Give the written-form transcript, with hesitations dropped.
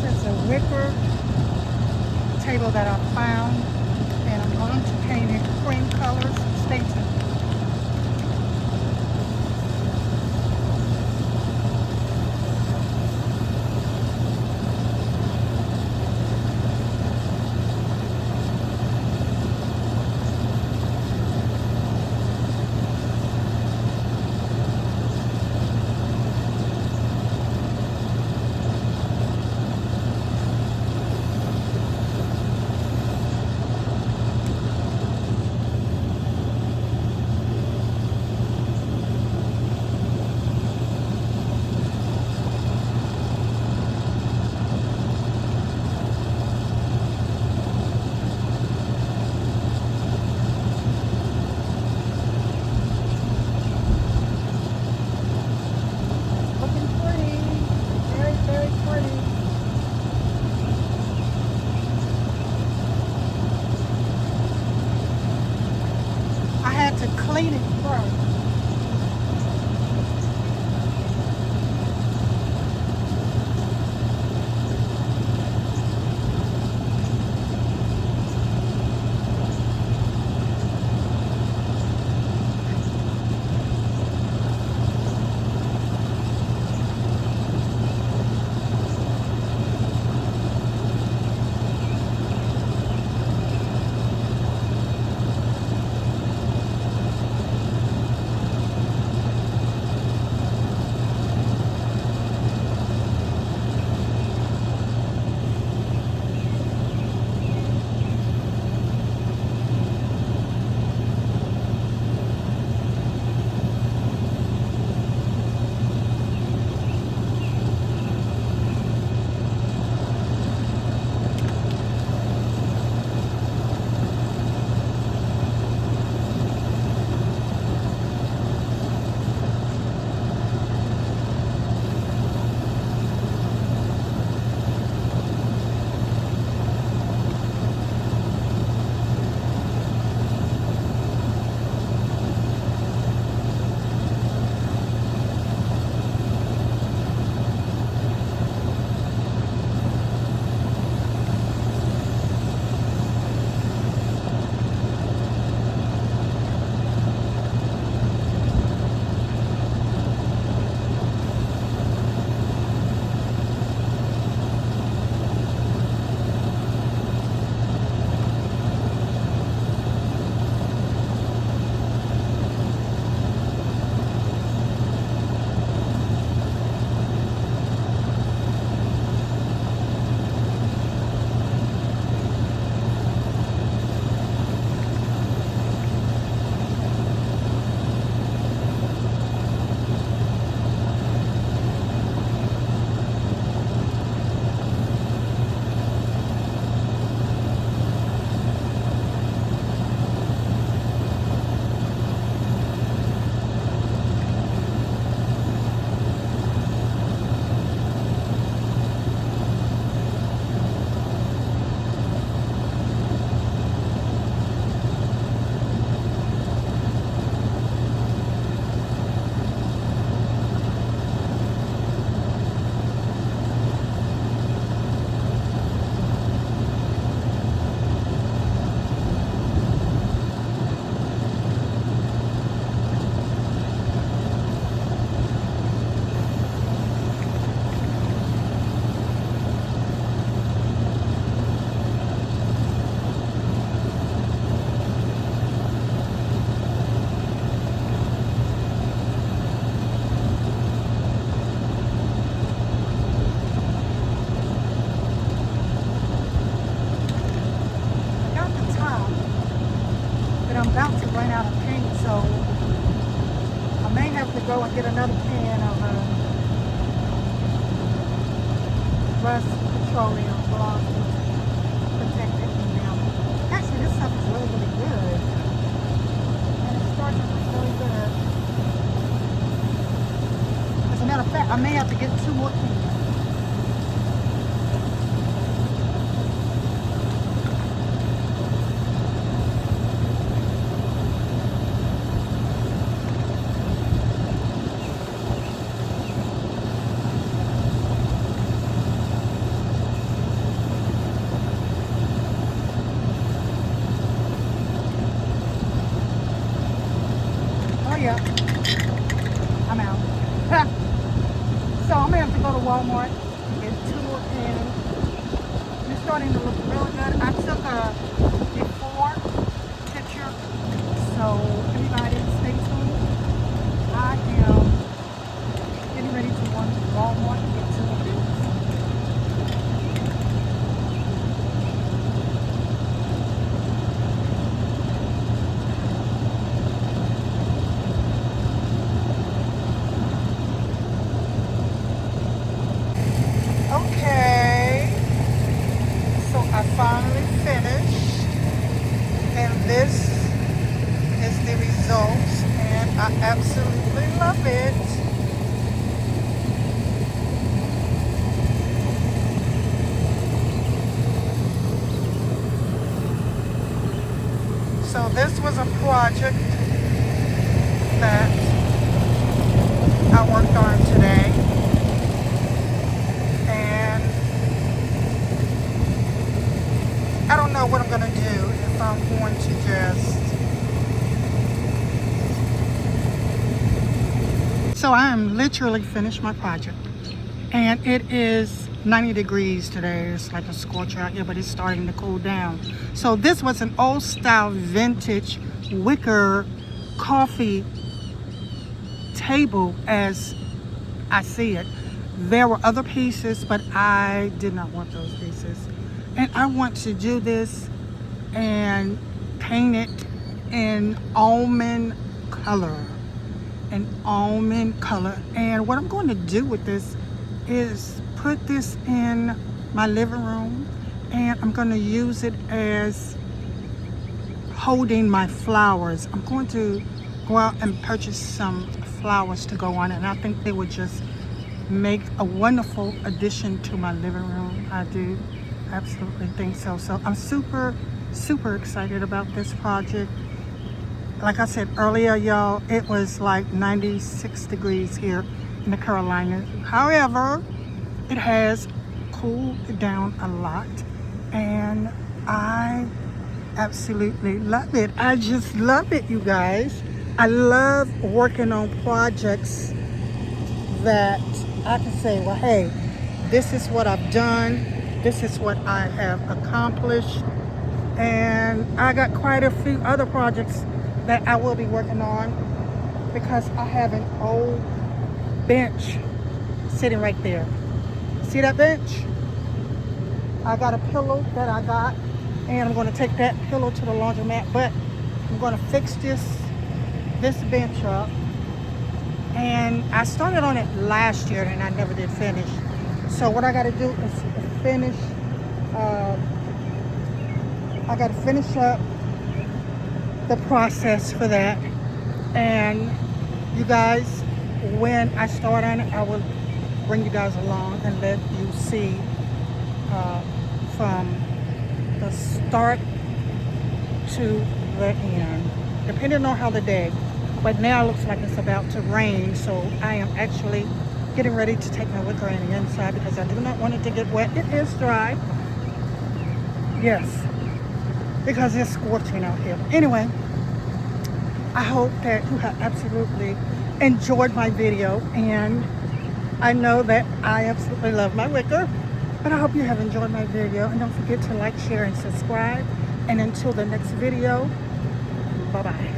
is a wicker table that I found, and I'm going to paint it cream colors. Stay tuned. Looking pretty. Very, very pretty. I had to clean it first. I'm about to run out of paint, so I may have to go and get another can of Rust Petroleum Gloss to protect it from them. Actually, this stuff is really, really good. And it's starting to look really good. As a matter of fact, I may have to get 2 more cans. this was a project that I worked on today, and I don't know what I'm going to do, if I'm going to just... So I am literally finished my project, and it is 90 degrees today. It's like a scorcher out here, but it's starting to cool down. So this was an old style vintage wicker coffee table as I see it. There were other pieces, but I did not want those pieces. And I want to do this and paint it in almond color. And what I'm going to do with this is put this in my living room, and I'm going to use it as holding my flowers. I'm going to go out and purchase some flowers to go on it, and I think they would just make a wonderful addition to my living room. I do absolutely think so. So I'm super excited about this project. Like I said earlier, y'all, it was like 96 degrees here in the Carolinas. However, it has cooled down a lot, and I absolutely love it. I just love it, you guys. I love working on projects that I can say, well, hey, this is what I've done. This is what I have accomplished. And I got quite a few other projects that I will be working on, because I have an old bench sitting right there. See that bench? I got a pillow that I got, and I'm going to take that pillow to the laundromat, but I'm going to fix this bench up. And I started on it last year and I never did finish. So what I got to do is finish. I got to finish up the process for that. And you guys, when I start on it, I will bring you guys along and let you see from the start to the end, depending on how the day. But now it looks like it's about to rain, so I am actually getting ready to take my wicker on the inside, because I do not want it to get wet. It is dry, yes, because it's scorching out here. Anyway, I hope that you have absolutely enjoyed my video, and I know that I absolutely love my wicker, but I hope you have enjoyed my video, and don't forget to like, share, and subscribe. And until the next video, bye-bye.